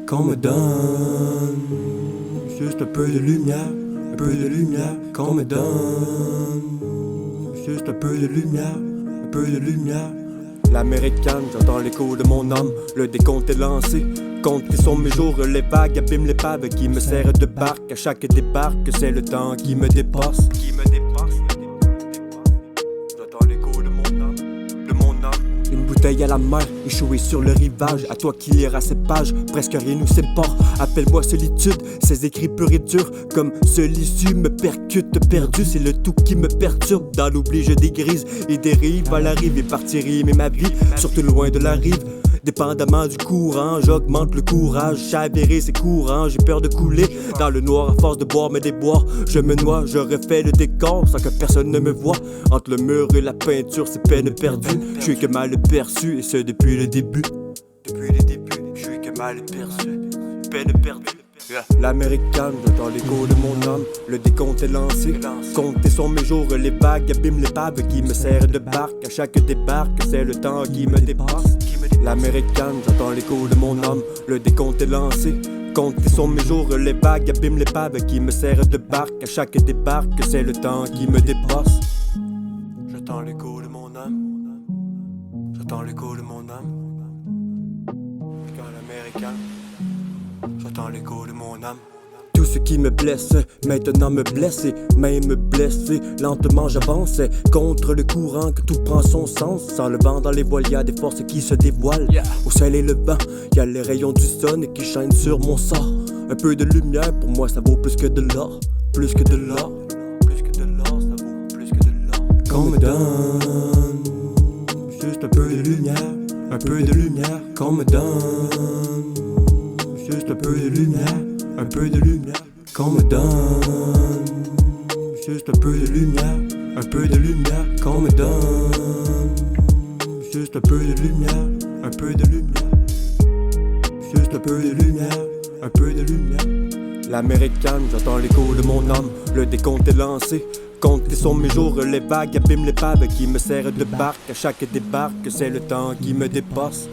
qu'on me donne juste un peu de lumière, un peu de lumière, qu'on me donne juste un peu de lumière, un peu de lumière. L'américaine, j'entends l'écho de mon âme, le décompte est lancé. Compter sont mes jours, les vagues abîment l'épave qui me sert de barque. À chaque débarque, c'est le temps qui me dépasse. J'entends l'écho de mon âme, de mon âme. Une bouteille à la mer, échouée sur le rivage. À toi qui liras ces pages, presque rien nous sépare. Appelle-moi solitude, ces écrits purs et durs. Comme ce l'issue me percute perdu, c'est le tout qui me perturbe. Dans l'oubli je dégrise et dérive à la rive et partir mais ma vie, surtout loin de la rive. Dépendamment du courant, j'augmente le courage. Chavirer c'est courant, j'ai peur de couler dans le noir à force de boire me déboire. Je me noie, je refais le décor sans que personne ne me voie. Entre le mur et la peinture, c'est peine perdue. Je suis que mal perçu et ce depuis le début. Depuis le début, je suis que mal perçu, peine perdue. L'américaine, j'entends l'écho de mon âme, le décompte est lancé. Compter sont mes jours, les vagues abîment l'épave qui me sert de barque. À chaque débarque, c'est le temps qui me dépasse. L'américaine, j'entends l'écho de mon âme, le décompte est lancé. Compter sont mes jours, les vagues abîment l'épave qui me sert de barque. À chaque débarque, c'est le temps qui me dépasse. J'entends l'écho de mon âme, j'entends l'écho de mon âme. Quand l'américaine, j'entends l'écho de mon âme. Tout ce qui me blesse, maintenant me blesse et même blessé. Lentement j'avance contre le courant que tout prend son sens. Sans le vent dans les voiles, y'a des forces qui se dévoilent. Au ciel et le vent, y'a les rayons du sun qui chaînent sur mon sort. Un peu de lumière, pour moi ça vaut plus que de l'or. Plus que de l'or, plus que de l'or, ça vaut plus que de l'or. Qu'on me donne juste un peu de lumière, un peu de lumière. Qu'on me donne juste un peu de lumière, un peu de lumière. Qu'on me donne juste un peu de lumière, un peu de lumière. Qu'on me donne juste un peu de lumière, un peu de lumière. Juste un peu de lumière, un peu de lumière. L'américaine, j'entends l'écho de mon âme, le décompte est lancé. Compter sont mes jours, les vagues abîment l'épave qui me sert de barque. À chaque débarque, c'est le temps qui me dépasse.